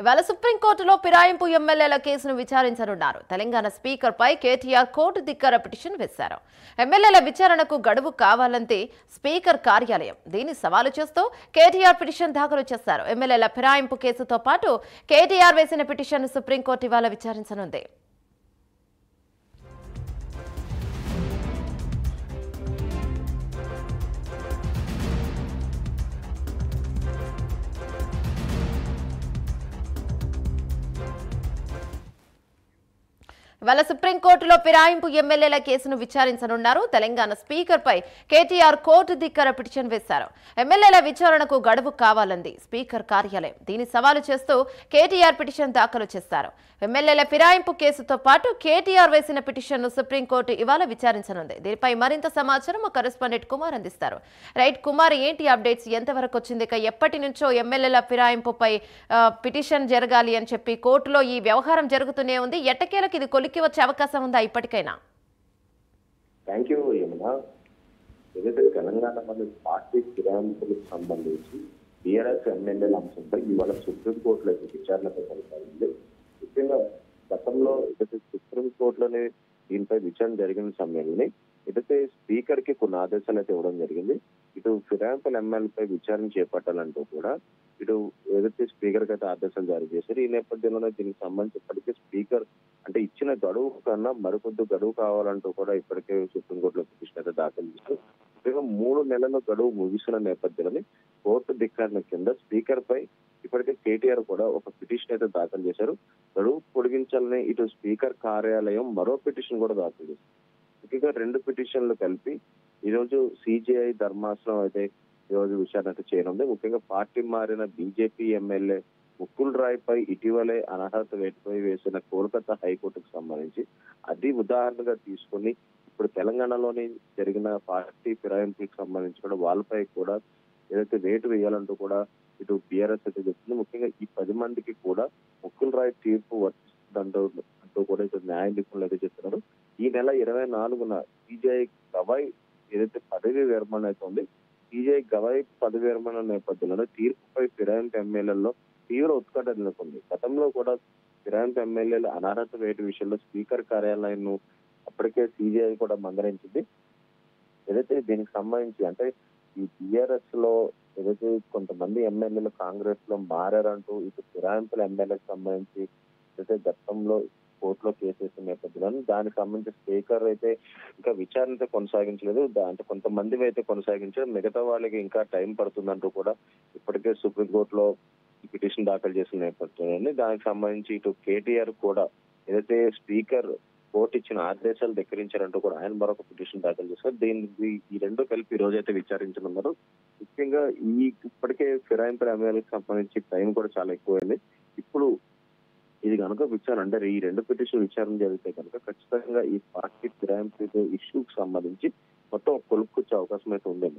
ఇవాళ సుప్రీంకోర్టులో ఫిరాయింపు ఎమ్మెల్యేల కేసును విచారించనున్నారు. తెలంగాణ స్పీకర్ పై కేటీఆర్ కోర్టు ధిక్కార పిటిషన్ వేశారు. ఎమ్మెల్యేల విచారణకు గడువు కావాలంటే స్పీకర్ కార్యాలయం దీన్ని సవాలు చేస్తూ కేటీఆర్ పిటిషన్ దాఖలు చేశారు. ఎమ్మెల్యేల ఫిరాయింపు కేసుతో పాటు కేటీఆర్ వేసిన పిటిషన్ సుప్రీంకోర్టు ఇవాళ విచారించనుంది. ఇవాళ సుప్రీంకోర్టులో ఫిరాయింపు ఎమ్మెల్యేల కేసును విచారించనున్నారు. తెలంగాణ స్పీకర్ పై కేటీఆర్ కోర్టు ధిక్కార పిటిషన్ వేశారు. ఎమ్మెల్యేల విచారణకు గడువు కావాలంది స్పీకర్ కార్యాలయం దీన్ని సవాలు చేస్తూ కేటీఆర్ పిటిషన్ దాఖలు చేశారు. ఎమ్మెల్యేల ఫిరాయింపు కేసుతో పాటు కేటీఆర్ వేసిన పిటిషన్ను సుప్రీంకోర్టు ఇవాళ విచారించనుంది. దీనిపై మరింత సమాచారం మా కరెస్పాండెంట్ కుమార్ అందిస్తారు. రైట్ కుమార్, ఏంటి అప్డేట్స్? ఎంతవరకు వచ్చింది? ఎప్పటి నుంచో ఎమ్మెల్యేల ఫిరాయింపుపై పిటిషన్ జరగాలి అని చెప్పి కోర్టులో ఈ వ్యవహారం జరుగుతూనే ఉంది. ఎట్టకేలకు ఇది కొలికి వచ్చే అవకాశం ఉందా ఇప్పటికైనా? Thank you Yamuna. ఏదైతే తెలంగాణ పార్టీ ఫిరాయింపులకు సంబంధించి టీఆర్ఎస్ ఎమ్మెల్యేల అంశంపై ఇవాళ సుప్రీంకోర్టులో విచారణకు కొనసాగింది. ముఖ్యంగా గతంలో ఏదైతే సుప్రీంకోర్టులోనే దీనిపై విచారణ జరిగిన సమయంలోనే ఏదైతే స్పీకర్ కి కొన్ని ఆదేశాలు అయితే ఇవ్వడం జరిగింది. ఇటు ఫిరాయింపుల ఎమ్మెల్యేపై విచారణ చేపట్టాలంటూ కూడా ఇటు ఏదైతే స్పీకర్ కి అయితే ఆదేశాలు జారీ చేశారు. ఈ నేపథ్యంలోనే దీనికి సంబంధించి ఇప్పటికే స్పీకర్ అంటే ఇచ్చిన గడువు కన్నా మరికొద్ది గడువు కావాలంటూ కూడా ఇప్పటికే సుప్రీంకోర్టులో పిటిషన్ అయితే దాఖలు చేశారు. 3 నెలల గడువు ముగిసిన నేపథ్యంలోనే కోర్టు ధిక్కారణ కింద స్పీకర్ పై ఇప్పటికే కేటీఆర్ కూడా ఒక పిటిషన్ అయితే దాఖలు చేశారు. గడువు పొడిగించాలని ఇటు స్పీకర్ కార్యాలయం మరో పిటిషన్ కూడా దాఖలు చేశారు. ముఖ్యంగా 2 పిటిషన్లు కలిపి ఈ రోజు సిజేఐ ధర్మాసనం అయితే ఈ రోజు విచారణ అయితే చేయనుంది. ముఖ్యంగా పార్టీ మారిన బీజేపీ ఎమ్మెల్యే ముకుల్ రాయ్ పై ఇటీవలే అనర్హత వేటుపై వేసిన కోల్కతా హైకోర్టుకు సంబంధించి అది ఉదాహరణగా తీసుకుని ఇప్పుడు తెలంగాణలోని జరిగిన పార్టీ ఫిరాయింపులకు సంబంధించి కూడా వాళ్ళపై కూడా ఏదైతే వేటు వేయాలంటూ కూడా ఇటు బీఆర్ఎస్ అయితే చెప్తుంది. ముఖ్యంగా ఈ 10 మందికి కూడా ముకుల్ రాయ్ తీర్పు వర్తిస్తుందంటూ కూడా ఇటు న్యాయ నిపుణులు అయితే చెప్తున్నారు. ఈ నెల 24న సిజేఐ గవాయ్ ఏదైతే పదవి విరమణ అయితే ఉంది, సిజేఐ గవాయ్ పదవి విరమణ నేపథ్యంలో తీర్పుపై ఫిరాయింపు ఎమ్మెల్యేలలో తీవ్ర ఉత్కంఠ నెలకొంది. గతంలో కూడా ఫిరాయింపు ఎమ్మెల్యేల అనర్హత వేటు విషయంలో స్పీకర్ కార్యాలయాన్ని అప్పటికే సిజేఐ కూడా మందలించింది. ఏదైతే దీనికి సంబంధించి అంటే ఈ టీఆర్ఎస్ లో ఏదైతే కొంతమంది ఎమ్మెల్యేలు కాంగ్రెస్ లో మారారంటూ ఇటు ఫిరాయింపుల ఎమ్మెల్యేలకు సంబంధించి ఏదైతే గతంలో కోర్టులో కేసు వేసిన నేపథ్యంలో దానికి సంబంధించి స్పీకర్ అయితే ఇంకా విచారణ అయితే కొనసాగించలేదు. అంటే కొంతమంది అయితే కొనసాగించారు, మిగతా వాళ్ళకి ఇంకా టైం పడుతుందంటూ కూడా ఇప్పటికే సుప్రీంకోర్టులో పిటిషన్ దాఖలు చేసిన నేపథ్యంలో దానికి సంబంధించి ఇటు కేటీఆర్ కూడా ఏదైతే స్పీకర్ కోర్టు ఇచ్చిన ఆదేశాలు ధిక్కరించారంటూ కూడా ఆయన మరొక పిటిషన్ దాఖలు చేశారు. దీనికి ఈ 2 కలిపి ఈ రోజు అయితే విచారించనున్నారు. ముఖ్యంగా ఇప్పటికే ఫిరాయింపుల ఎమ్మెల్యేలకు సంబంధించి టైం కూడా చాలా ఎక్కువైంది. ఇప్పుడు ఇది కనుక విచారణ అంటే ఈ 2 పిటిషన్ విచారణ జరిగితే కనుక ఖచ్చితంగా ఈ పార్టీ ఫిరాయింపు ఇష్యూకి సంబంధించి మొత్తం కొలుక్కొచ్చే అవకాశం అయితే ఉంది.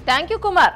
Thank you Kumar.